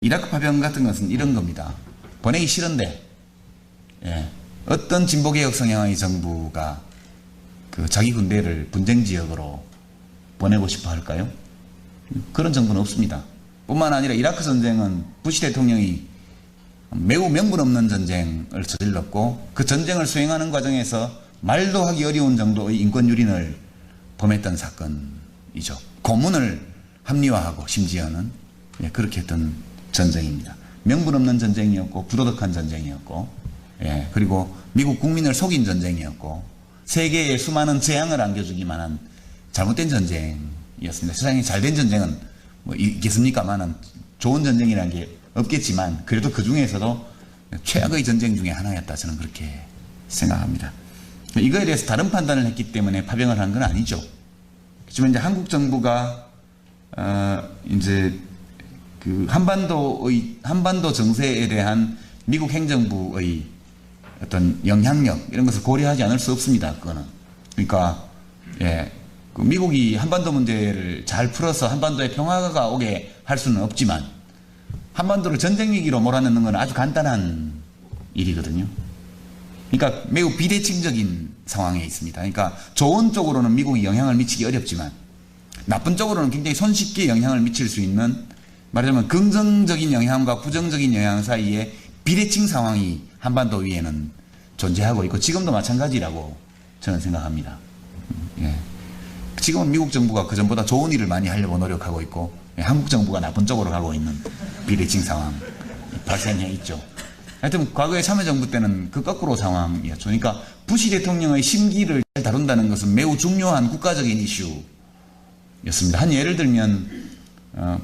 이라크 파병 같은 것은 이런 겁니다. 보내기 싫은데, 어떤 진보개혁 성향의 정부가 그 자기 군대를 분쟁 지역으로 보내고 싶어 할까요? 그런 정부는 없습니다. 뿐만 아니라 이라크 전쟁은 부시 대통령이 매우 명분 없는 전쟁을 저질렀고, 그 전쟁을 수행하는 과정에서 말도 하기 어려운 정도의 인권 유린을 범했던 사건이죠. 고문을 합리화하고 심지어는 그렇게 했던 전쟁입니다. 명분 없는 전쟁이었고, 부도덕한 전쟁이었고, 그리고 미국 국민을 속인 전쟁이었고, 세계에 수많은 재앙을 안겨주기만 한 잘못된 전쟁이었습니다. 세상에 잘된 전쟁은 뭐 있겠습니까만은 좋은 전쟁이라는 게 없겠지만, 그래도 그 중에서도 최악의 전쟁 중에 하나였다. 저는 그렇게 생각합니다. 이거에 대해서 다른 판단을 했기 때문에 파병을 한 건 아니죠. 그렇지만 이제 한국 정부가 이제 그 한반도 정세에 대한 미국 행정부의 어떤 영향력 이런 것을 고려하지 않을 수 없습니다. 그거는. 그러니까 그 미국이 한반도 문제를 잘 풀어서 한반도에 평화가 오게 할 수는 없지만, 한반도를 전쟁 위기로 몰아넣는 건 아주 간단한 일이거든요. 그러니까 매우 비대칭적인 상황에 있습니다. 그러니까 좋은 쪽으로는 미국이 영향을 미치기 어렵지만, 나쁜 쪽으로는 굉장히 손쉽게 영향을 미칠 수 있는, 말하자면 긍정적인 영향과 부정적인 영향 사이에 비대칭 상황이 한반도 위에는 존재하고 있고, 지금도 마찬가지라고 저는 생각합니다. 지금은 미국 정부가 그전보다 좋은 일을 많이 하려고 노력하고 있고, 한국 정부가 나쁜 쪽으로 가고 있는 비대칭 상황 발생해 있죠. 하여튼 과거의 참여정부 때는 그 거꾸로 상황이었죠. 그러니까 부시 대통령의 심기를 잘 다룬다는 것은 매우 중요한 국가적인 이슈였습니다. 한 예를 들면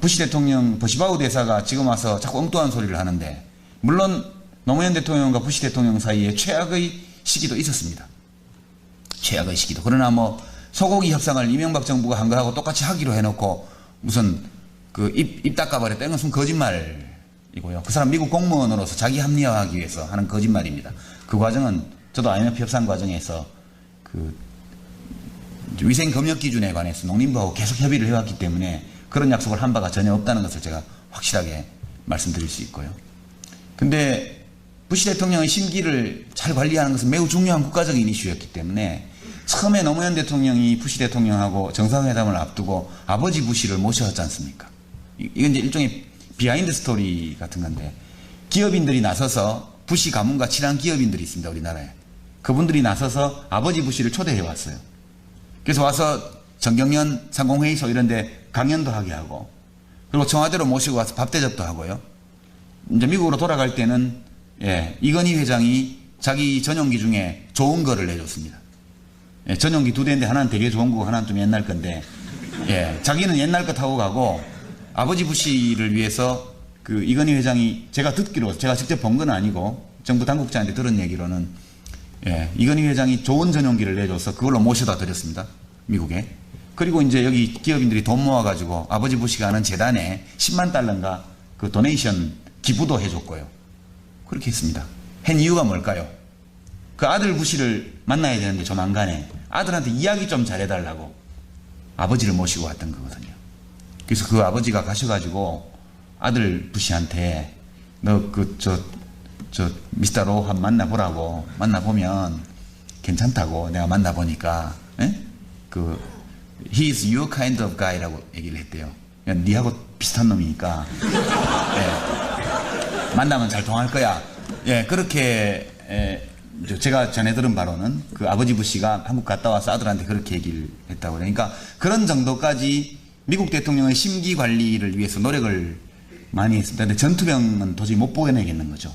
부시 대통령, 버시바우 대사가 지금 와서 자꾸 엉뚱한 소리를 하는데, 물론 노무현 대통령과 부시 대통령 사이에 최악의 시기도 있었습니다. 최악의 시기도. 그러나 뭐 소고기 협상을 이명박 정부가 한 거하고 똑같이 하기로 해놓고 무슨 입 닦아버렸다, 이건 무슨 거짓말이고요. 그 사람 미국 공무원으로서 자기 합리화하기 위해서 하는 거짓말입니다. 그 과정은 저도 IMF 협상 과정에서 그 위생 검역 기준에 관해서 농림부하고 계속 협의를 해왔기 때문에 그런 약속을 한 바가 전혀 없다는 것을 제가 확실하게 말씀드릴 수 있고요. 근데 부시 대통령의 심기를 잘 관리하는 것은 매우 중요한 국가적인 이슈였기 때문에, 처음에 노무현 대통령이 부시 대통령하고 정상회담을 앞두고 아버지 부시를 모셔왔지 않습니까? 이건 이제 일종의 비하인드 스토리 같은 건데, 기업인들이 나서서, 부시 가문과 친한 기업인들이 있습니다, 우리나라에. 그분들이 나서서 아버지 부시를 초대해 왔어요. 그래서 와서 정경련 상공회의소 이런 데 강연도 하게 하고, 그리고 청와대로 모시고 와서 밥 대접도 하고요. 이제 미국으로 돌아갈 때는 이건희 회장이 자기 전용기 중에 좋은 거를 내줬습니다. 전용기 2대인데 하나는 되게 좋은 거고 하나는 좀 옛날 건데, 자기는 옛날 거 타고 가고, 아버지 부시를 위해서 그 이건희 회장이, 제가 듣기로, 제가 직접 본 건 아니고 정부 당국자한테 들은 얘기로는, 이건희 회장이 좋은 전용기를 내줘서 그걸로 모셔다 드렸습니다, 미국에. 그리고 이제 여기 기업인들이 돈 모아가지고 아버지 부시가 하는 재단에 10만 달러인가 그 도네이션 기부도 해줬고요. 그렇게 했습니다. 한 이유가 뭘까요? 그 아들 부시를 만나야 되는데 조만간에 아들한테 이야기 좀 잘해달라고 아버지를 모시고 왔던 거거든요. 그래서 그 아버지가 가셔가지고 아들 부시한테 너 미스터 로 한번 만나보라고, 만나보면 괜찮다고, 내가 만나보니까 he is your kind of guy라고 얘기를 했대요. 니하고 비슷한 놈이니까 만나면 잘 통할 거야. 그렇게 제가 전해 들은 바로는 그 아버지 부시가 한국 갔다 와서 아들한테 그렇게 얘기를 했다고. 그러니까 그런 정도까지 미국 대통령의 심기 관리를 위해서 노력을 많이 했습니다. 근데 전투병은 도저히 못 보내겠는 거죠.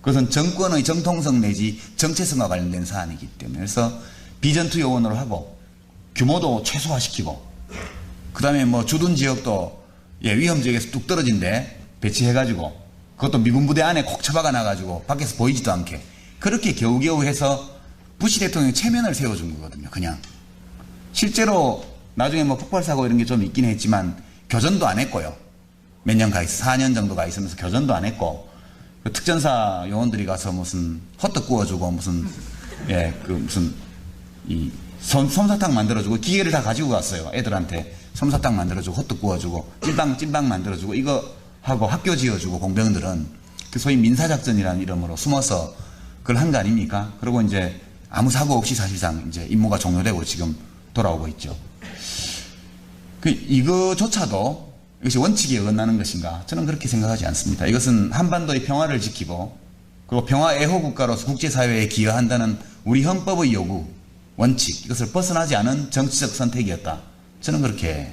그것은 정권의 정통성 내지 정체성과 관련된 사안이기 때문에. 그래서 비전투 요원으로 하고, 규모도 최소화시키고, 그 다음에 뭐 주둔 지역도 위험 지역에서 뚝 떨어진데 배치해가지고, 그것도 미군 부대 안에 콕 처박아 놔가지고 밖에서 보이지도 않게, 그렇게 겨우겨우 해서 부시 대통령이 체면을 세워준 거거든요. 그냥 실제로 나중에 뭐 폭발사고 이런 게 좀 있긴 했지만 교전도 안 했고요. 몇 년 가 있어, 4년 정도 가 있으면서 교전도 안 했고, 그 특전사 요원들이 가서 무슨 호떡 구워주고, 무슨 무슨 이 솜사탕 만들어주고, 기계를 다 가지고 갔어요. 애들한테 솜사탕 만들어주고, 호떡 구워주고, 찐빵 만들어주고, 이거 하고 학교 지어주고 공병들은 그 소위 민사작전이라는 이름으로 숨어서 그걸 한 거 아닙니까? 그리고 이제 아무 사고 없이 사실상 이제 임무가 종료되고 지금 돌아오고 있죠. 이거조차도 이것이 원칙에 어긋나는 것인가? 저는 그렇게 생각하지 않습니다. 이것은 한반도의 평화를 지키고 그리고 평화 애호 국가로서 국제사회에 기여한다는 우리 헌법의 요구, 원칙, 이것을 벗어나지 않은 정치적 선택이었다. 저는 그렇게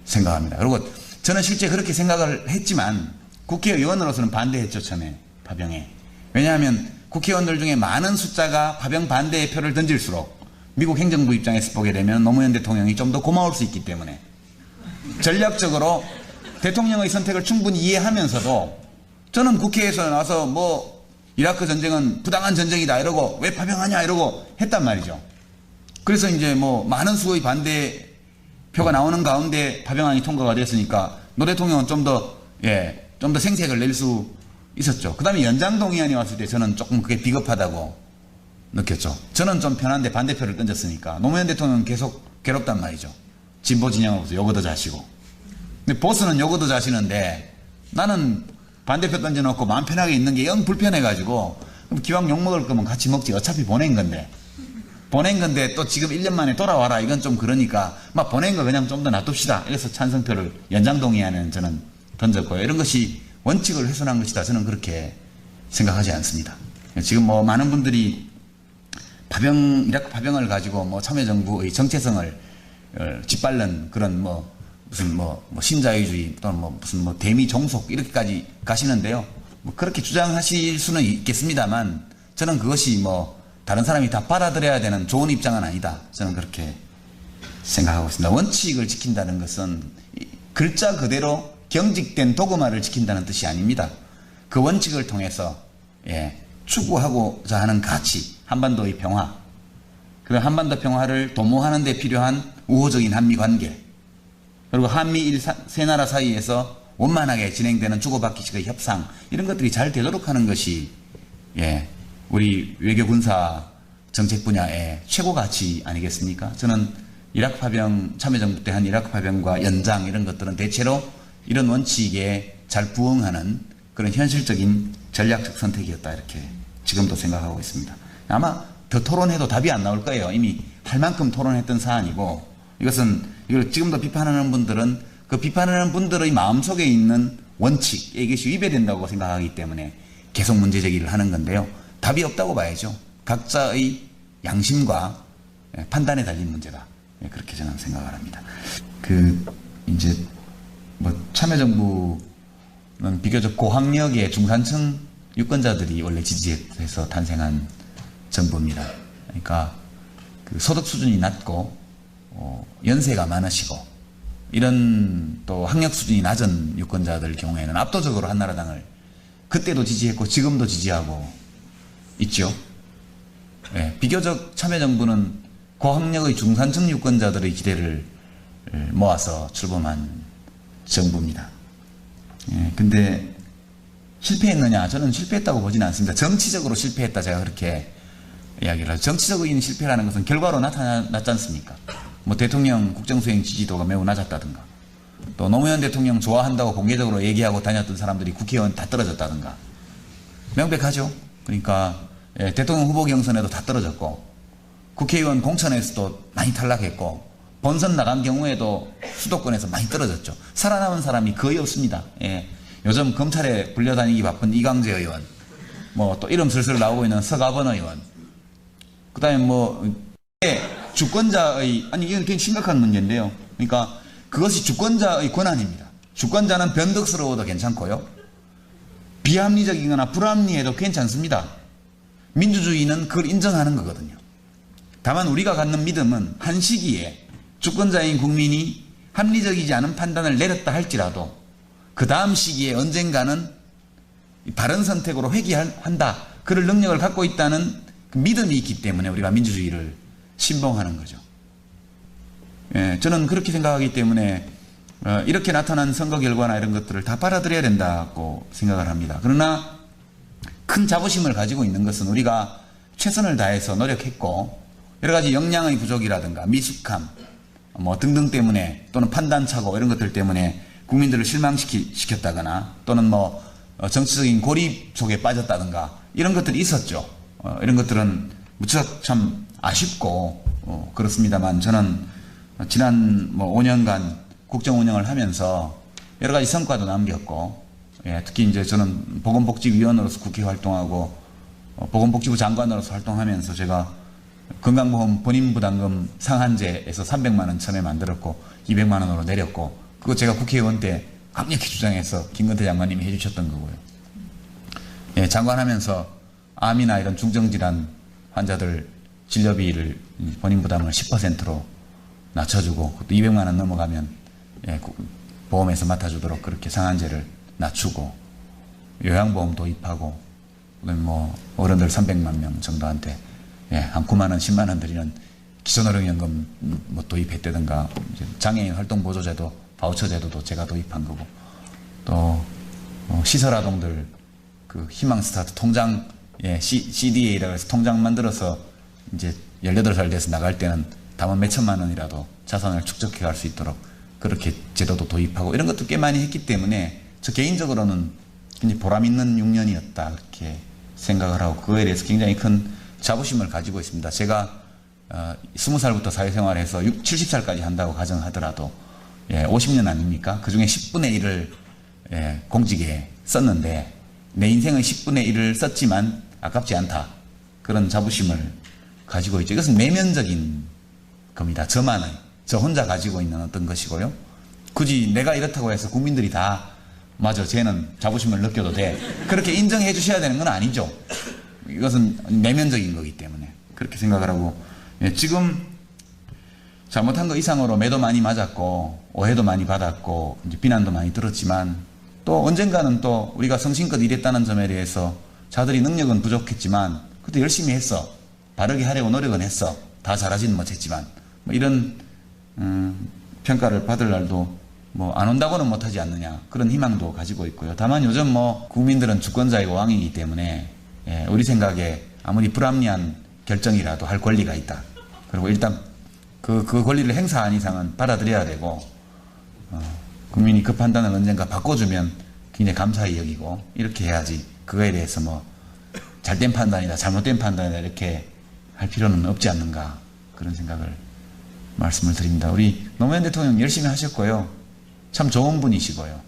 생각합니다. 그리고 저는 실제 그렇게 생각을 했지만 국회의원으로서는 반대했죠, 처음에 파병에. 왜냐하면 국회의원들 중에 많은 숫자가 파병 반대의 표를 던질수록 미국 행정부 입장에서 보게 되면 노무현 대통령이 좀 더 고마울 수 있기 때문에 전략적으로 대통령의 선택을 충분히 이해하면서도 저는 국회에서 나와서 뭐 이라크 전쟁은 부당한 전쟁이다 이러고 왜 파병하냐 이러고 했단 말이죠. 그래서 이제 뭐 많은 수의 반대표가 나오는 가운데 파병안이 통과가 됐으니까 노 대통령은 좀 더 생색을 낼 수 있었죠. 그 다음에 연장동의안이 왔을 때 저는 조금 그게 비겁하다고 느꼈죠. 저는 좀 편한데 반대표를 던졌으니까 노무현 대통령은 계속 괴롭단 말이죠. 진보 진영으로서 요거도 자시고. 근데 보스는 요거도 자시는데 나는 반대표 던져놓고 마음 편하게 있는 게 영 불편해가지고 그럼 기왕 욕먹을 거면 같이 먹지. 어차피 보낸 건데 또 지금 1년 만에 돌아와라 이건 좀 그러니까 막 보낸 거 그냥 좀 더 놔둡시다. 이래서 찬성표를 연장동의안은 저는 던졌고요. 이런 것이 원칙을 훼손한 것이다. 저는 그렇게 생각하지 않습니다. 지금 뭐 많은 분들이 이라크 파병을 가지고 뭐 참여정부의 정체성을 짓밟는 그런 무슨 신자유주의 또는 무슨 대미 종속 이렇게까지 가시는데요. 뭐 그렇게 주장하실 수는 있겠습니다만 저는 그것이 다른 사람이 다 받아들여야 되는 좋은 입장은 아니다. 저는 그렇게 생각하고 있습니다. 원칙을 지킨다는 것은 글자 그대로 경직된 도그마를 지킨다는 뜻이 아닙니다. 그 원칙을 통해서 추구하고자 하는 가치, 한반도의 평화, 그런 한반도 평화를 도모하는 데 필요한 우호적인 한미 관계, 그리고 한미일 세 나라 사이에서 원만하게 진행되는 주고받기식의 협상, 이런 것들이 잘 되도록 하는 것이 우리 외교 군사 정책 분야의 최고 가치 아니겠습니까? 저는 이라크 파병, 참여정부 때 한 이라크 파병과 연장 이런 것들은 대체로 이런 원칙에 잘 부응하는 그런 현실적인 전략적 선택이었다. 이렇게 지금도 생각하고 있습니다. 아마 더 토론해도 답이 안 나올 거예요. 이미 할 만큼 토론했던 사안이고 이걸 지금도 비판하는 분들은 그 비판하는 분들의 마음속에 있는 원칙, 이것이 위배된다고 생각하기 때문에 계속 문제 제기를 하는 건데요. 답이 없다고 봐야죠. 각자의 양심과 판단에 달린 문제다. 그렇게 저는 생각을 합니다. 이제 참여정부는 비교적 고학력의 중산층 유권자들이 원래 지지해서 탄생한 정부입니다. 그러니까 소득 수준이 낮고 연세가 많으시고 이런 또 학력 수준이 낮은 유권자들 경우에는 압도적으로 한나라당을 그때도 지지했고 지금도 지지하고 있죠. 비교적 참여정부는 고학력의 중산층 유권자들의 기대를 모아서 출범한 정부입니다. 근데 실패했느냐? 저는 실패했다고 보지는 않습니다. 정치적으로 실패했다 제가 그렇게 이야기를 하죠. 정치적인 실패라는 것은 결과로 나타났지 않습니까? 대통령 국정수행 지지도가 매우 낮았다든가 또 노무현 대통령 좋아한다고 공개적으로 얘기하고 다녔던 사람들이 국회의원 다 떨어졌다든가 명백하죠. 그러니까 대통령 후보 경선에도 다 떨어졌고 국회의원 공천에서도 많이 탈락했고 본선 나간 경우에도 수도권에서 많이 떨어졌죠. 살아남은 사람이 거의 없습니다. 요즘 검찰에 불려다니기 바쁜 이광재 의원, 또 이름 슬슬 나오고 있는 서가번 의원, 그 다음에 주권자의, 이건 굉장히 심각한 문제인데요. 그러니까 그것이 주권자의 권한입니다. 주권자는 변덕스러워도 괜찮고요. 비합리적이거나 불합리해도 괜찮습니다. 민주주의는 그걸 인정하는 거거든요. 다만 우리가 갖는 믿음은 한 시기에 주권자인 국민이 합리적이지 않은 판단을 내렸다 할지라도 그 다음 시기에 언젠가는 바른 선택으로 회귀한다. 그럴 능력을 갖고 있다는 그 믿음이 있기 때문에 우리가 민주주의를 신봉하는 거죠. 저는 그렇게 생각하기 때문에 이렇게 나타난 선거 결과나 이런 것들을 다 받아들여야 된다고 생각을 합니다. 그러나 큰 자부심을 가지고 있는 것은 우리가 최선을 다해서 노력했고 여러 가지 역량의 부족이라든가 미숙함 등등 때문에 또는 판단착오 이런 것들 때문에 국민들을 실망시켰다거나 또는 뭐 정치적인 고립 속에 빠졌다든가 이런 것들이 있었죠. 이런 것들은 무척 참 아쉽고 그렇습니다만 저는 지난 뭐 5년간 국정 운영을 하면서 여러 가지 성과도 남겼고 특히 이제 저는 보건복지위원으로서 국회 활동하고 보건복지부 장관으로서 활동하면서 제가 건강보험 본인부담금 상한제에서 300만 원 처음에 만들었고 200만 원으로 내렸고 그거 제가 국회의원 때 강력히 주장해서 김건태 장관님이 해주셨던 거고요. 장관하면서 암이나 이런 중증질환 환자들 진료비를 본인부담을 10%로 낮춰주고 그것도 200만 원 넘어가면 보험에서 맡아주도록 그렇게 상한제를 낮추고 요양보험 도입하고 그다음에 뭐 어른들 300만 명 정도한테 한 9만 원, 10만 원 드리는 기초노령연금 뭐 도입했다든가 장애인 활동보조제도 바우처 제도도 제가 도입한 거고 또 시설아동들 그 희망스타트 통장 CDA라고 해서 통장 만들어서 이제 18살 돼서 나갈 때는 담원 몇 천만 원이라도 자산을 축적해 갈 수 있도록 그렇게 제도도 도입하고 이런 것도 꽤 많이 했기 때문에 저 개인적으로는 굉장히 보람 있는 6년이었다 그렇게 생각을 하고 그거에 대해서 굉장히 큰 자부심을 가지고 있습니다. 제가 20살부터 사회생활을 해서 70살까지 한다고 가정하더라도 50년 아닙니까? 그 중에 10분의 1을 공직에 썼는데 내 인생의 10분의 1을 썼지만 아깝지 않다. 그런 자부심을 가지고 있죠. 이것은 내면적인 겁니다. 저만의, 저 혼자 가지고 있는 어떤 것이고요. 굳이 내가 이렇다고 해서 국민들이 다 맞아, 쟤는 자부심을 느껴도 돼. 그렇게 인정해 주셔야 되는 건 아니죠. 이것은 내면적인 거기 때문에 그렇게 생각을 하고 지금 잘못한 거 이상으로 매도 많이 맞았고 오해도 많이 받았고 이제 비난도 많이 들었지만 또 언젠가는 또 우리가 성심껏 일했다는 점에 대해서 자들이 능력은 부족했지만 그것도 열심히 했어. 바르게 하려고 노력은 했어. 다 잘하지는 못했지만 뭐 이런 평가를 받을 날도 뭐 안 온다고는 못하지 않느냐 그런 희망도 가지고 있고요. 다만 요즘 뭐 국민들은 주권자이고 왕이기 때문에 우리 생각에 아무리 불합리한 결정이라도 할 권리가 있다. 그리고 일단 그 권리를 행사한 이상은 받아들여야 되고 국민이 그 판단을 언젠가 바꿔주면 굉장히 감사히 여기고 이렇게 해야지 그거에 대해서 뭐 잘된 판단이다 잘못된 판단이다 이렇게 할 필요는 없지 않는가 그런 생각을 말씀을 드립니다. 우리 노무현 대통령 열심히 하셨고요. 참 좋은 분이시고요.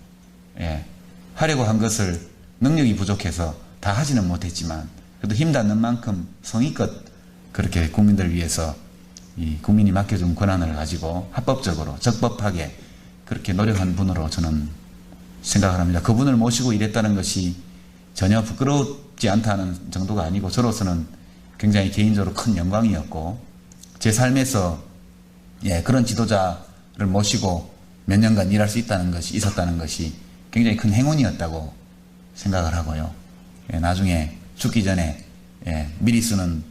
하려고 한 것을 능력이 부족해서 다 하지는 못했지만 그래도 힘 닿는 만큼 성의껏 그렇게 국민들 위해서 이 국민이 맡겨준 권한을 가지고 합법적으로 적법하게 그렇게 노력한 분으로 저는 생각을 합니다. 그분을 모시고 일했다는 것이 전혀 부끄럽지 않다는 정도가 아니고 저로서는 굉장히 개인적으로 큰 영광이었고 제 삶에서 그런 지도자를 모시고 몇 년간 일할 수 있었다는 것이 굉장히 큰 행운이었다고 생각을 하고요. 나중에 죽기 전에 미리 쓰는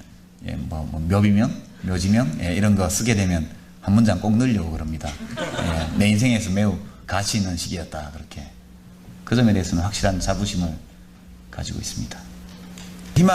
묘비명, 묘지명 이런 거 쓰게 되면 한 문장 꼭 넣으려고 그럽니다. 내 인생에서 매우 가치 있는 시기였다 그렇게 그 점에 대해서는 확실한 자부심을 가지고 있습니다.